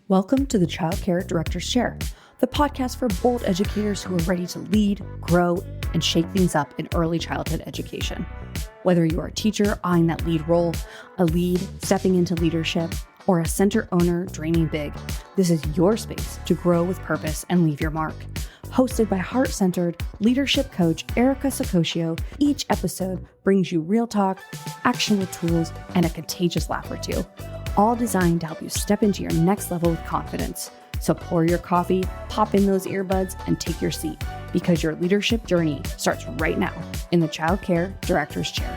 Welcome to the Child Care Director's Chair, the podcast for bold educators who are ready to lead, grow, and shake things up in early childhood education. Whether you're a teacher eyeing that lead role, a lead stepping into leadership, or a center owner dreaming big, this is your space to grow with purpose and leave your mark. Hosted by heart-centered leadership coach Erica Sacoccio, each episode brings you real talk, actionable tools, and a contagious laugh or two, all designed to help you step into your next level with confidence. So pour your coffee, pop in those earbuds, and take your seat, because your leadership journey starts right now in the Child Care Director's Chair.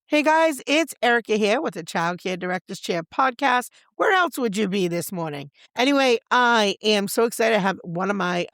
Hey guys, it's Erica here with the Child Care Director's Chair podcast. Where else would you be this morning? Anyway, I am so excited to have one of my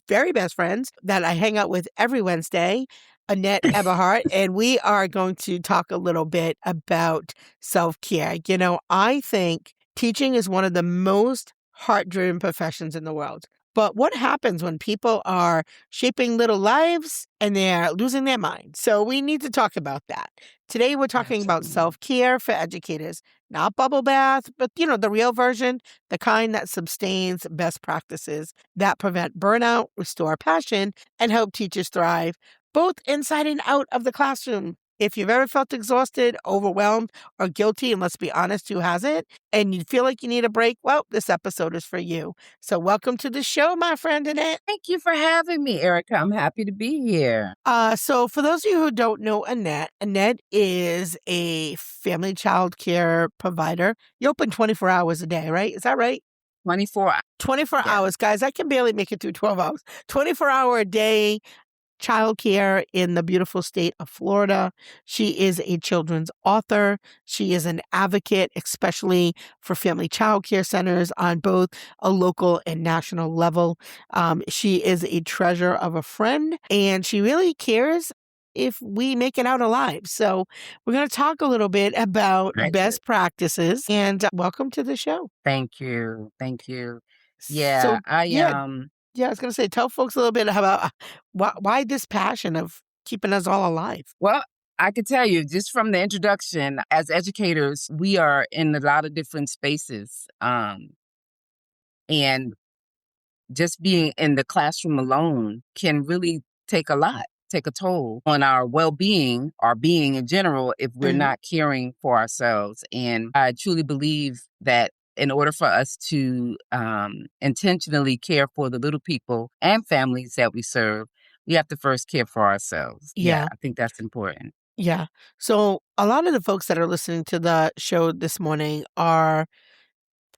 very best friends that I hang out with every Wednesday, Annette Eberhardt, and we are going to talk a little bit about self-care. You know, I think teaching is one of the most heart-driven professions in the world. But what happens when people are shaping little lives and they're losing their mind? So we need to talk about that. Today, we're talking about self-care for educators, not bubble bath, but, the real version, the kind that sustains best practices that prevent burnout, restore passion, and help teachers thrive, both inside and out of the classroom. If you've ever felt exhausted, overwhelmed, or guilty, and let's be honest, who hasn't, and you feel like you need a break, well, this episode is for you. So welcome to the show, my friend Annette. Thank you for having me, Erica. I'm happy to be here. So for those of you who don't know Annette, Annette is a family child care provider. You open 24 hours a day, right? Is that right? 24 hours. 24 hours, guys. I can barely make it through 12 hours. 24-hour a day childcare in the beautiful state of Florida. She is a children's author. She is an advocate, especially for family childcare centers on both a local and national level. She is a treasure of a friend, and she really cares if we make it out alive. So we're going to talk a little bit about best practices, and welcome to the show. Thank you. Thank you. Yeah, So, I was going to say, tell folks a little bit about why this passion of keeping us all alive. Well, I could tell you just from the introduction, as educators, we are in a lot of different spaces. And just being in the classroom alone can really take a toll on our well-being, our being in general, if we're not caring for ourselves. And I truly believe that in order for us to intentionally care for the little people and families that we serve, we have to first care for ourselves. Yeah. I think that's important. Yeah. So a lot of the folks that are listening to the show this morning are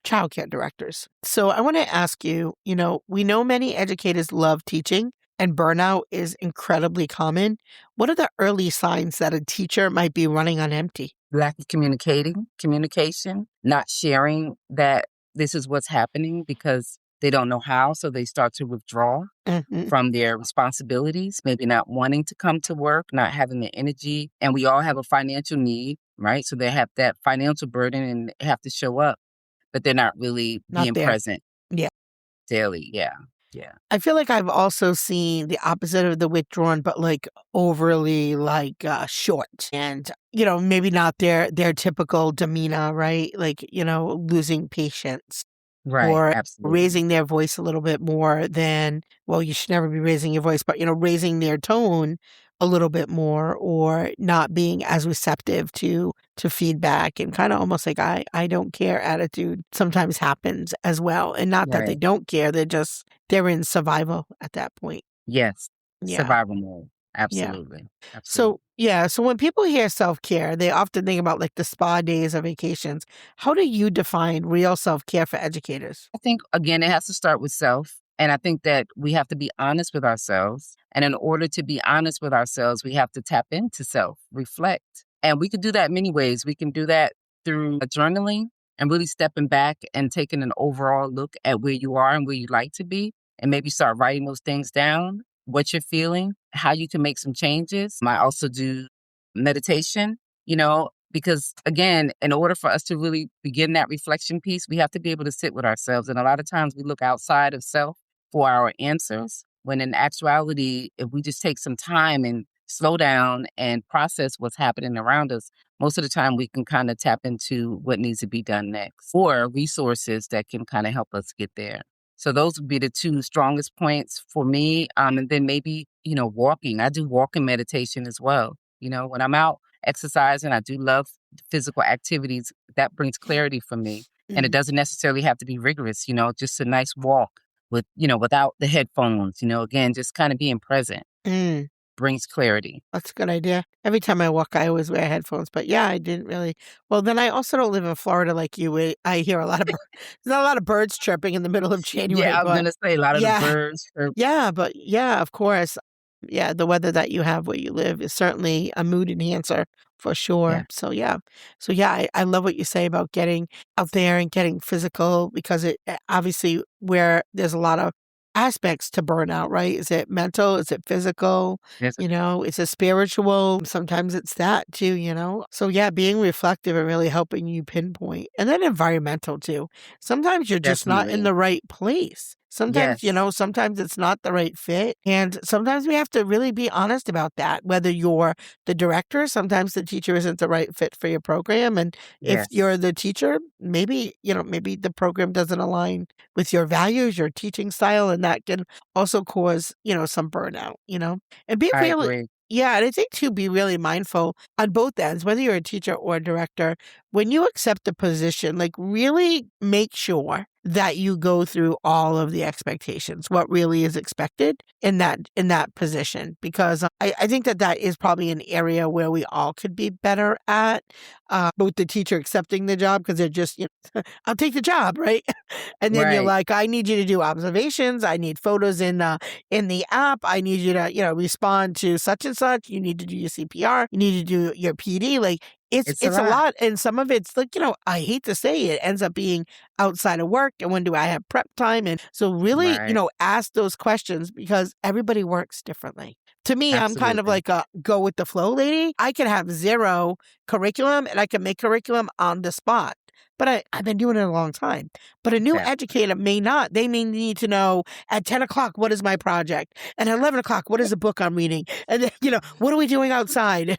childcare directors. So I want to ask you, we know many educators love teaching, and burnout is incredibly common. What are the early signs that a teacher might be running on empty? Lack of communication, not sharing that this is what's happening because they don't know how, so they start to withdraw from their responsibilities, maybe not wanting to come to work, not having the energy. And we all have a financial need, right? So they have that financial burden and have to show up, but they're not really being present daily. Yeah. I feel like I've also seen the opposite of the withdrawn, but overly short and, maybe not their typical demeanor, right? Losing patience. Right. Or Absolutely. raising their voice a little bit more than, well, you should never be raising your voice, but, raising their tone a little bit more, or not being as receptive to feedback, and kind of almost like I don't care attitude sometimes happens as well. And not that they don't care, they're in survival at that point. Yes. Yeah. Survival mode. Absolutely. Yeah. So when people hear self-care, they often think about the spa days or vacations. How do you define real self-care for educators? I think, again, it has to start with self. And I think that we have to be honest with ourselves. And in order to be honest with ourselves, we have to tap into self, reflect. And we can do that in many ways. We can do that through journaling and really stepping back and taking an overall look at where you are and where you'd like to be, and maybe start writing those things down, what you're feeling, how you can make some changes. I also do meditation, because, again, in order for us to really begin that reflection piece, we have to be able to sit with ourselves. And a lot of times we look outside of self for our answers, when in actuality, if we just take some time and slow down and process what's happening around us, most of the time we can kind of tap into what needs to be done next or resources that can kind of help us get there. So those would be the two strongest points for me. And then maybe, walking. I do walking meditation as well. When I'm out exercising, I do love physical activities. That brings clarity for me. And it Mm. doesn't necessarily have to be rigorous, just a nice walk without the headphones, again, just kind of being present Mm. brings clarity. That's a good idea. Every time I walk, I always wear headphones. But yeah, I didn't really. Well, then I also don't live in Florida like you. I hear a lot of there's not a lot of birds chirping in the middle of January. Yeah, I was But gonna say a lot of the yeah, birds are yeah, but yeah, of course. Yeah, the weather that you have where you live is certainly a mood enhancer for yeah, sure. So yeah, I love what you say about getting out there and getting physical because it obviously where there's a lot of aspects to burnout, right? Is it mental? Is it physical? there's Is it spiritual? Sometimes it's that too. So yeah, being reflective and really helping you pinpoint. And then environmental too. Sometimes you're just not in definitely. the right place. Sometimes, Yes, sometimes it's not the right fit. And sometimes we have to really be honest about that. Whether you're the director, sometimes the teacher isn't the right fit for your program. And if you're yes, the teacher, maybe the program doesn't align with your values, your teaching style, and that can also cause, some burnout. And be I really, agree. yeah, and I think to be really mindful on both ends, whether you're a teacher or a director, when you accept the position, like really make sure that you go through all of the expectations, what really is expected in that position, because I think that is probably an area where we all could be better at, both the teacher accepting the job because they're just, I'll take the job, right? And then you're Right, like, I need you to do observations. I need photos in the app. I need you to, respond to such and such. You need to do your CPR. You need to do your PD. Like it's it's a it's a lot. lot, and some of it's like, I hate to say it ends up being outside of work. And when do I have prep time? And so really, Right, ask those questions because everybody works differently. To me, I'm kind of absolutely. like a go with the flow lady. I can have zero curriculum and I can make curriculum on the spot. But I've been doing it a long time. But a new Exactly. educator may not. They may need to know at 10 o'clock, what is my project? And at 11 o'clock, what is the book I'm reading? And then, what are we doing outside?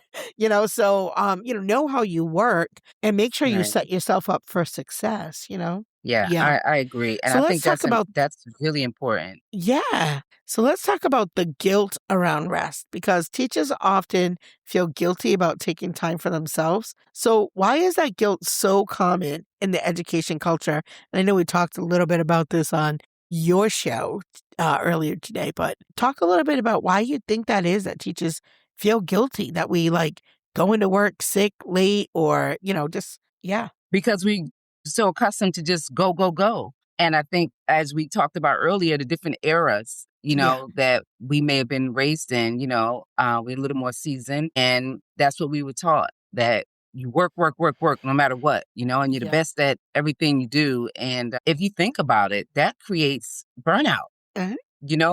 So, know how you work and make sure you Right. set yourself up for success. Yeah, Yeah. I agree, and So I let's think talk about that's really important. yeah. So let's talk about the guilt around rest because teachers often feel guilty about taking time for themselves. So why is that guilt so common in the education culture? And I know we talked a little bit about this on your show earlier today, but talk a little bit about why you think that is that teachers feel guilty that we like go into work sick, late, or, just, yeah. Because we so accustomed to just go, go, go. And I think as we talked about earlier, the different eras, Yeah. that we may have been raised in, we're a little more seasoned. And that's what we were taught that you work, work, work, work, no matter what, and you're the Yeah. best at everything you do. And if you think about it, that creates burnout. Mhm.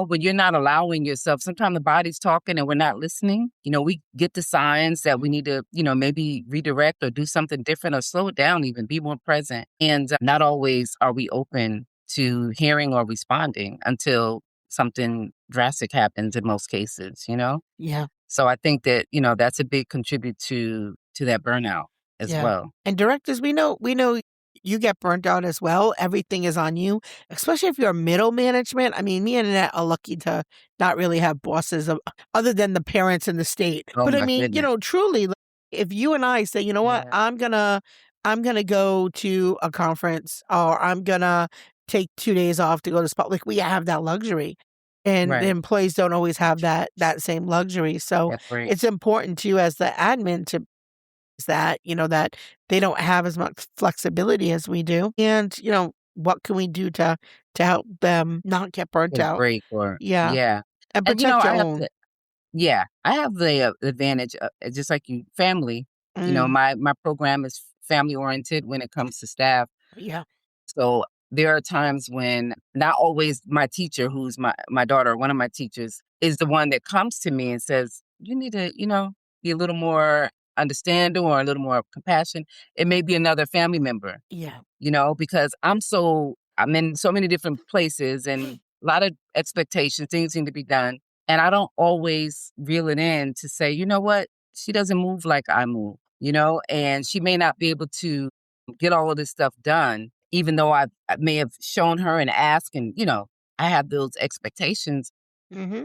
When you're not allowing yourself, sometimes the body's talking and we're not listening. We get the signs that we need to, maybe redirect or do something different or slow it down, even be more present. And not always are we open to hearing or responding until something drastic happens in most cases. Yeah. So I think that, that's a big contribute to that burnout as Yeah. well. And directors, we know you get burnt out as well. Everything is on you, especially if you're middle management. I mean, me and Annette are lucky to not really have bosses other than the parents in the state. Oh But I my mean, goodness. truly, like, if you and I say, you know what, Yeah. I'm gonna go to a conference or I'm gonna take 2 days off to go to spa, like we have that luxury. And the Right. employees don't always have that same luxury. So That's great. it's important to you as the admin to that they don't have as much flexibility as we do. And, what can we do to help them not get burnt A out? break or Yeah. yeah. And And protect your I have own. to yeah, I have the advantage, just like you, family. Mm, My program is family oriented when it comes to staff. yeah. So there are times when not always my teacher, who's my daughter, one of my teachers, is the one that comes to me and says, "You need to, be a little more understanding or a little more compassion." It may be another family member, Yeah. because I'm in so many different places and a lot of expectations, things need to be done. And I don't always reel it in to say, you know what? She doesn't move like I move, and she may not be able to get all of this stuff done, even though I may have shown her and asked and, I have those expectations, Mm-hmm.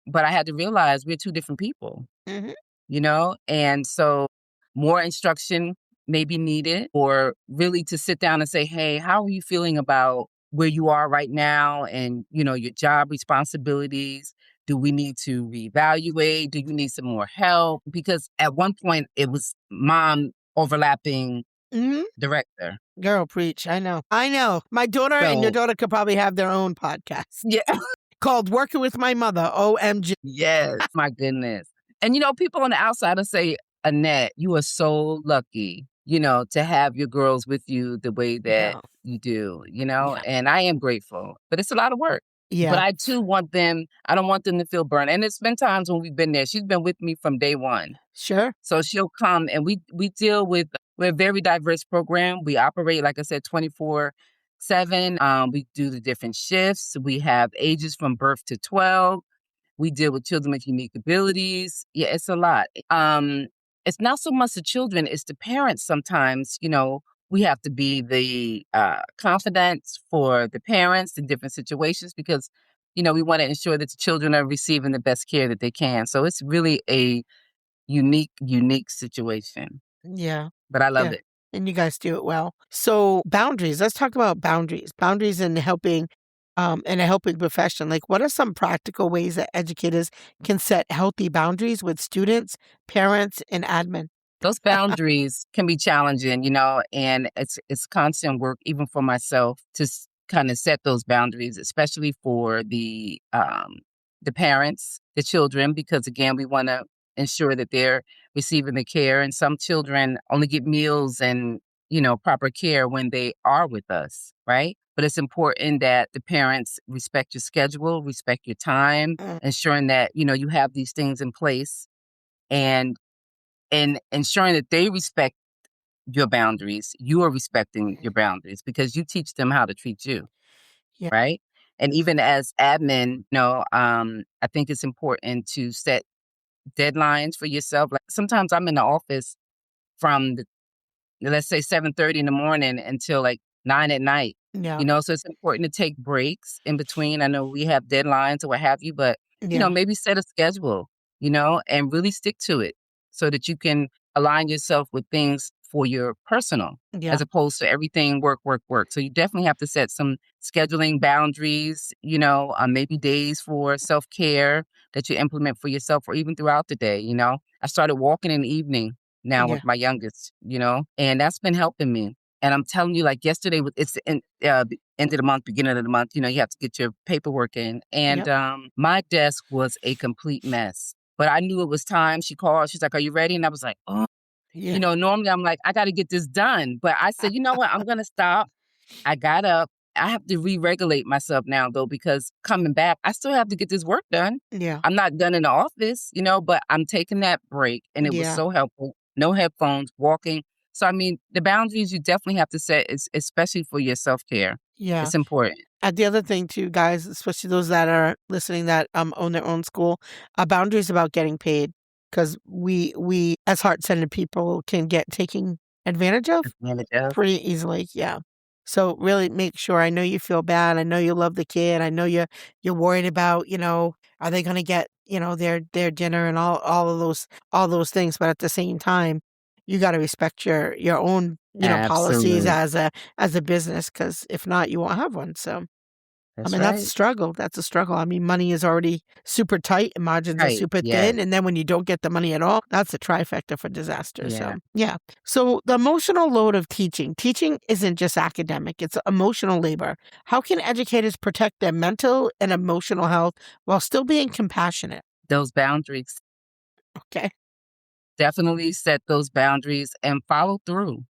but I had to realize we're two different people, Mm-hmm. and so more instruction may be needed, or really to sit down and say, hey, how are you feeling about where you are right now and, your job responsibilities? Do we need to reevaluate? Do you need some more help? Because at one point it was mom overlapping Mm-hmm. director. Girl, preach. I know. I know. My daughter and your So, daughter could probably have their own podcast yeah. called Working with My Mother, OMG. Yes, my goodness. And people on the outside will say, Annette, you are so lucky, to have your girls with you the way that Yeah. you do, Yeah. and I am grateful, but it's a lot of work. But Yeah. I too I don't want them to feel burned. And it's been times when we've been there. She's been with me from day one. Sure. So she'll come and we deal with, we're a very diverse program. We operate, like I said, 24/7. We do the different shifts. We have ages from birth to 12. We deal with children with unique abilities. Yeah, it's a lot. It's not so much the children, it's the parents sometimes, we have to be the confidants for the parents in different situations because, we want to ensure that the children are receiving the best care that they can. So it's really a unique situation, Yeah. but I love Yeah. it. And you guys do it well. So boundaries. Let's talk about boundaries. Boundaries in helping in a helping profession. Like what are some practical ways that educators can set healthy boundaries with students, parents, and admin? Those boundaries can be challenging, and it's constant work, even for myself, to kind of set those boundaries, especially for the parents, the children, because again, we want to ensure that they're receiving the care. And some children only get meals and proper care when they are with us, right? But it's important that the parents respect your schedule, respect your time, Mm. ensuring that you have these things in place, and ensuring that they respect your boundaries, you are respecting your boundaries because you teach them how to treat you, Yeah. right? And even as admin, I think it's important to set deadlines for yourself. Like sometimes I'm in the office from let's say 7:30 in the morning until like 9 at night. Yeah. So it's important to take breaks in between. I know we have deadlines or what have you, but Yeah. maybe set a schedule, and really stick to it so that you can align yourself with things for your personal Yeah. as opposed to everything work, work, work. So you definitely have to set some scheduling boundaries, maybe days for self-care that you implement for yourself or even throughout the day. I started walking in the evening now Yeah. with my youngest, and that's been helping me. And I'm telling you, like yesterday, it's the end of the month, beginning of the month, you have to get your paperwork in. And Yep. my desk was a complete mess. But I knew it was time. She called. She's like, are you ready? And I was like, oh, Yeah. normally I'm like, I got to get this done. But I said, you know what? I'm going to stop. I got up. I have to re-regulate myself now, though, because coming back, I still have to get this work done. Yeah. I'm not done in the office, but I'm taking that break. And it was Yeah. so helpful. No headphones, walking. So, I mean, the boundaries you definitely have to set, especially for your self-care. Yeah. It's important. And the other thing too, guys, especially those that are listening that own their own school, boundaries about getting paid because we as heart-centered people can get taken advantage of Advantage of. pretty easily. Yeah. So really make sure. I know you feel bad. I know you love the kid. I know you're worried about are they going to get their dinner and all of those things. But at the same time, you got to respect your own policies Absolutely. as a business because if not, you won't have one. So. I That's mean, that's a right. struggle. That's a struggle. I mean, money is already super tight and margins are Right. super Yes. thin. And then when you don't get the money at all, that's a trifecta for disaster. Yeah. So, yeah. So, the emotional load of teaching isn't just academic, it's emotional labor. How can educators protect their mental and emotional health while still being compassionate? Those boundaries. Okay. Definitely set those boundaries and follow through,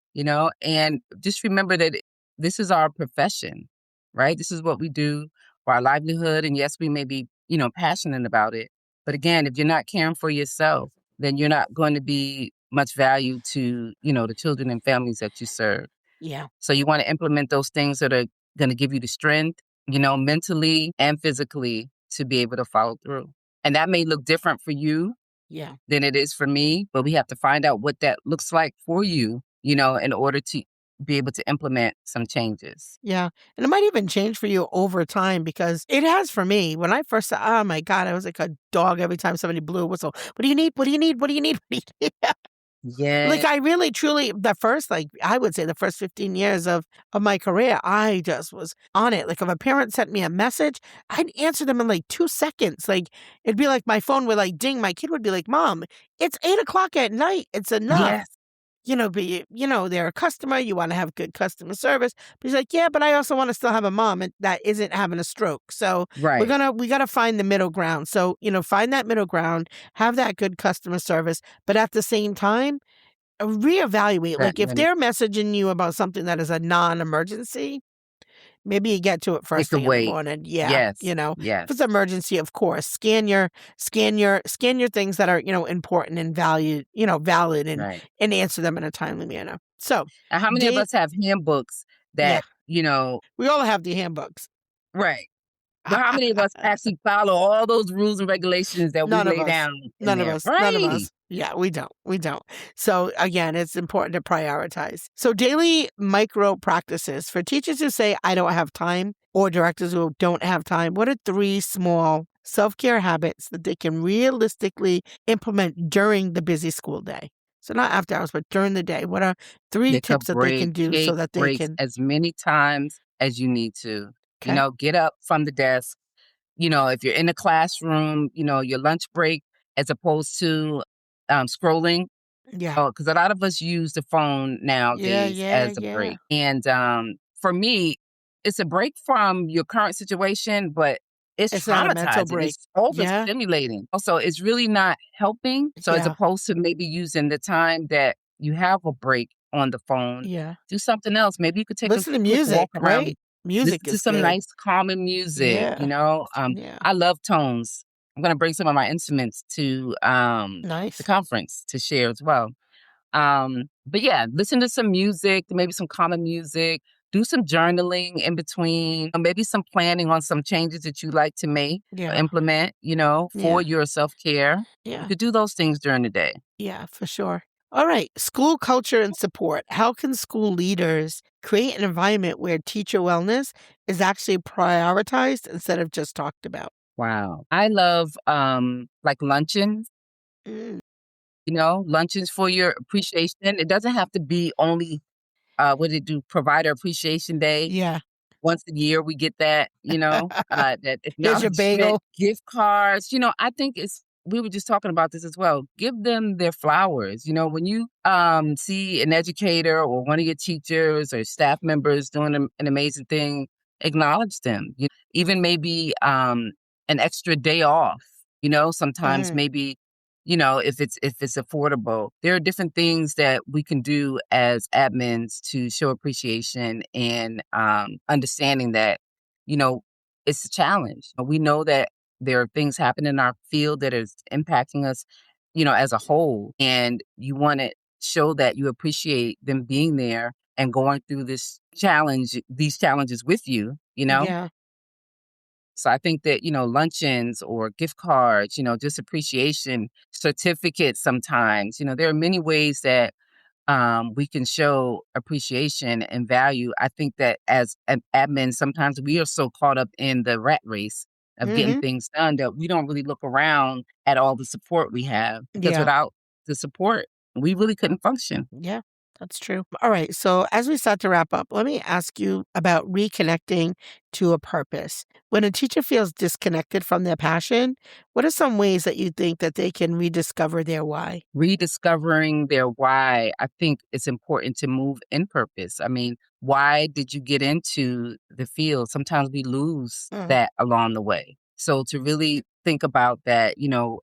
and just remember that this is our profession, right? This is what we do for our livelihood. And yes, we may be, passionate about it. But again, if you're not caring for yourself, then you're not going to be much value to, the children and families that you serve. Yeah. So you want to implement those things that are going to give you the strength, mentally and physically to be able to follow through. And that may look different for you Yeah. than it is for me, but we have to find out what that looks like for you, in order to be able to implement some changes. Yeah. And it might even change for you over time because it has for me. When I first, oh my God, I was like a dog every time somebody blew a whistle. What do you need? What do you need? What do you need? What do you need? Yeah. Like I really truly the first I would say the first 15 years of my career, I just was on it. Like if a parent sent me a message, I'd answer them in like 2 seconds. Like it'd be like my phone would like ding. My kid would be like, "Mom, it's 8 o'clock at night. It's enough." Yes. But they're a customer. You want to have good customer service. But he's like, yeah, but I also want to still have a mom that isn't having a stroke. So Right. we gotta find the middle ground. So find that middle ground, have that good customer service, but at the same time, reevaluate. That Like if minute. they're messaging you about something that is a non-emergency, maybe you get to it It first could thing in the wait. morning. Yeah, Yes. if it's Yes. emergency, of course, scan your things that are important and valid, Right. and answer them in a timely manner. So, And how many of date, us have handbooks yeah, that, we all have the handbooks. right. But how many of us actually follow all those rules and regulations that we None of lay us. down in None of there? us. None of Right. us. Yeah, we don't. We don't. So again, it's important to prioritize. So daily micro practices for teachers who say, I don't have time, or directors who don't have time. What are 3 small self-care habits that they can realistically implement during the busy school day? So not after hours, but during the day. What are 3 Take a tips that they can break. do so Take that they breaks can, as many times as you need to. okay? Get up from the desk. If you're in the classroom, your lunch break, as opposed to scrolling. Yeah. Oh, because a lot of us use the phone Yeah, nowadays yeah, as a yeah. break. And for me, it's a break from your current situation, but it's It's not a mental traumatizing. break. It's Yeah. overstimulating. Also, it's really not helping. So as Yeah. opposed to maybe using the time that you have a break on the phone, Yeah. do something else. Maybe you could take a Listen to quick music, walk right? around, Music listen to is some good. nice calming music. Yeah. Yeah. I love tones. I'm gonna bring some of my instruments to the Nice. conference to share as well. But yeah, listen to some music, maybe some common music, do some journaling in between, or maybe some planning on some changes that you like to make or Yeah. implement, for Yeah. your self care. You Yeah. could do those things during the day. Yeah, for sure. All right. School culture and support. How can school leaders create an environment where teacher wellness is actually prioritized instead of just talked about? Wow. I love like luncheons, Mm, luncheons for your appreciation. It doesn't have to be only what did it do, Provider Appreciation Day. yeah. Once a year, we get that, that Here's your acknowledgement, bagel. gift cards. I think we were just talking about this as well. Give them their flowers. When you see an educator or one of your teachers or staff members doing an amazing thing, acknowledge them. Even maybe an extra day off. Sometimes Mhm. maybe if it's affordable. There are different things that we can do as admins to show appreciation and understanding that, you know, it's a challenge. We know that there are things happening in our field that is impacting us, as a whole. And you want to show that you appreciate them being there and going through these challenges with you. Yeah. So I think that, luncheons or gift cards, just appreciation certificates sometimes, there are many ways that we can show appreciation and value. I think that as an admin, sometimes we are so caught up in the rat race of getting Mhm. things done that we don't really look around at all the support we have because Yeah. without the support, we really couldn't function. Yeah, that's true. All right. So, as we start to wrap up, let me ask you about reconnecting to a purpose. When a teacher feels disconnected from their passion, what are some ways that you think that they can rediscover their why? Rediscovering their why, I think it's important to move in purpose. I mean, why did you get into the field? Sometimes we lose Mm, that along the way. So to really think about that,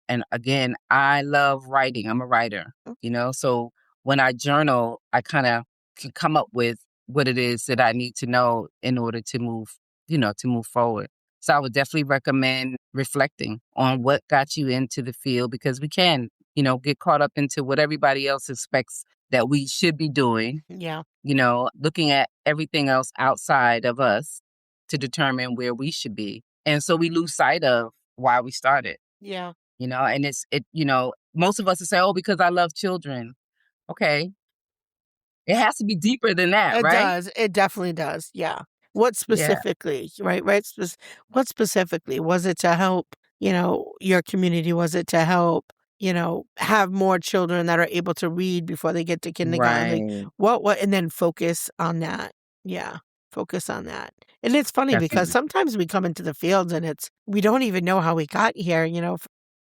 and again, I love writing. I'm a writer, mm, so when I journal, I kind of can come up with what it is that I need to know in order to move forward. So I would definitely recommend reflecting on what got you into the field because we can get caught up into what everybody else expects that we should be doing, yeah. looking at everything else outside of us to determine where we should be. And so we lose sight of why we started. Yeah. And most of us will say, oh, because I love children. Okay. It has to be deeper than that, It right? does. It definitely does. Yeah. What Yeah. specifically, right? Right. What specifically? Was it to help, your community? Was it to help, have more children that are able to read before they get to kindergarten? Like Right. and then focus on that. Yeah. Focus on that. And it's funny because Definitely. sometimes we come into the fields and we don't even know how we got here.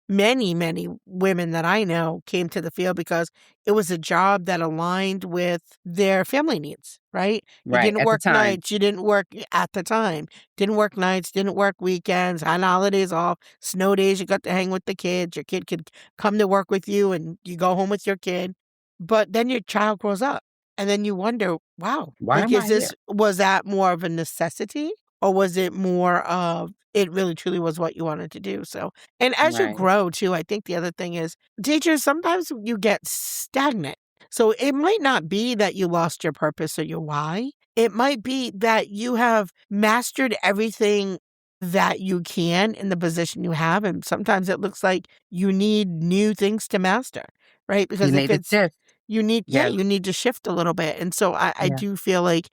Many, many women that I know came to the field because it was a job that aligned with their family needs, right? You Right. didn't At the work time. nights, you didn't work at the time, didn't work nights, didn't work weekends, had holidays off, snow days, you got to hang with the kids. Your kid could come to work with you and you go home with your kid. But then your child grows up and then you wonder, wow, Why like, am I here? was that more of a necessity or was it more of it really truly was what you wanted to do? So, and as you Right. grow too, I think the other thing is teachers, sometimes you get stagnant. So it might not be that you lost your purpose or your why. It might be that you have mastered everything that you can in the position you have. And sometimes it looks like you need new things to master, right? You Because if need a it's shift. Yes. you need to shift a little bit. And so I Yeah. do feel like,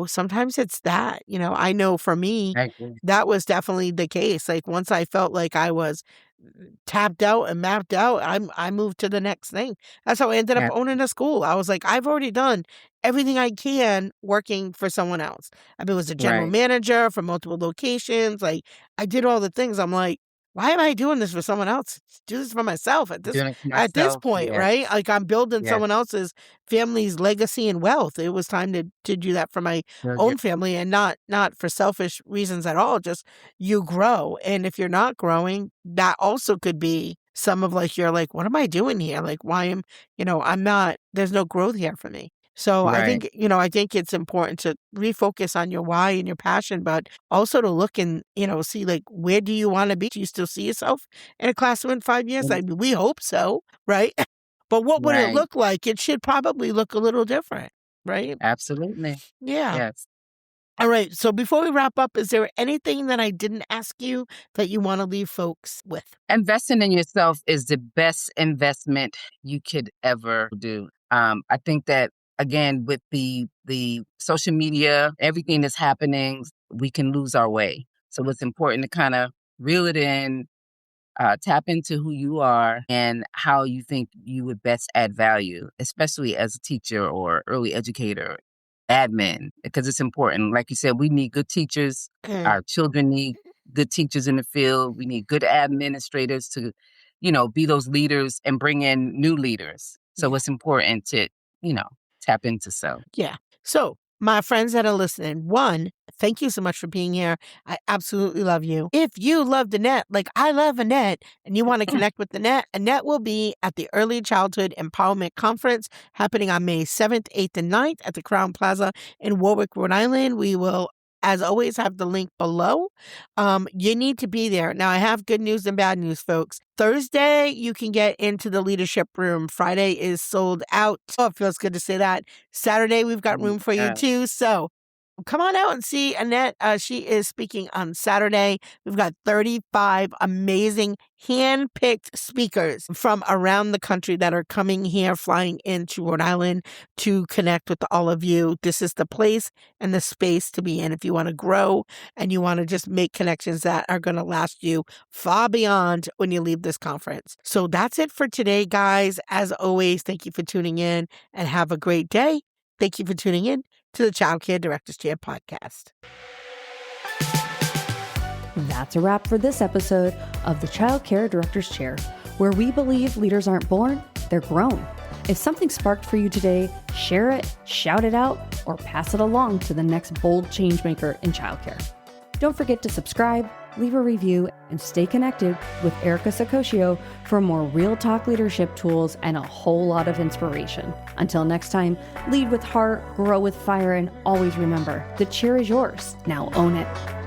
sometimes it's that, I know for me, I agree. that was definitely the case. Like once I felt like I was tapped out and mapped out, I moved to the next thing. That's how I ended up Yeah. owning a school. I was like, I've already done everything I can working for someone else. I was a general Right. manager for multiple locations. Like I did all the things. I'm like, why am I doing this for someone else? Do this for myself Doing it for at this myself. point, Yes. right? Like I'm building Yes. someone else's family's legacy and wealth. It was time to do that for my So, yeah. own family and not for selfish reasons at all. Just you grow. And if you're not growing, that also could be some of like, you're like, what am I doing here? Like, why I'm not, there's no growth here for me. So Right. I think it's important to refocus on your why and your passion, but also to look and, see like, where do you want to be? Do you still see yourself in a classroom in 5 years? I And- mean, we hope so, right? But what would it Right. look like? It should probably look a little different, right? Absolutely. Yeah. Yes. All right. So before we wrap up, is there anything that I didn't ask you that you want to leave folks with? Investing in yourself is the best investment you could ever do. I think that again with the social media, everything that's happening, we can lose our way. So it's important to kind of reel it in, tap into who you are and how you think you would best add value, especially as a teacher or early educator, admin, because it's important. Like you said, we need good teachers. Mm, Our children need good teachers in the field. We need good administrators to, be those leaders and bring in new leaders. So yeah. it's important to, you know, tap into self. Yeah. So, my friends that are listening, one, thank you so much for being here. I absolutely love you. If you love Annette, like I love Annette, and you want to connect with Annette will be at the Early Childhood Empowerment Conference happening on May 7th, 8th, and 9th at the Crown Plaza in Warwick, Rhode Island. We will, as always, have the link below. You need to be there. Now, I have good news and bad news, folks. Thursday, you can get into the leadership room. Friday is sold out. Oh, it feels good to say that. Saturday, we've got room for you Yeah. too. So come on out and see Annette. She is speaking on Saturday. We've got 35 amazing hand-picked speakers from around the country that are coming here, flying into Rhode Island to connect with all of you. This is the place and the space to be in if you want to grow and you want to just make connections that are going to last you far beyond when you leave this conference. So that's it for today, guys. As always, thank you for tuning in and have a great day. Thank you for tuning in to the Child Care Director's Chair podcast. That's a wrap for this episode of the Child Care Director's Chair, where we believe leaders aren't born, they're grown. If something sparked for you today, share it, shout it out, or pass it along to the next bold changemaker in childcare. Don't forget to subscribe, leave a review, and stay connected with Erica Sakosio for more real talk leadership tools and a whole lot of inspiration. Until next time, lead with heart, grow with fire, and always remember, the chair is yours. Now own it.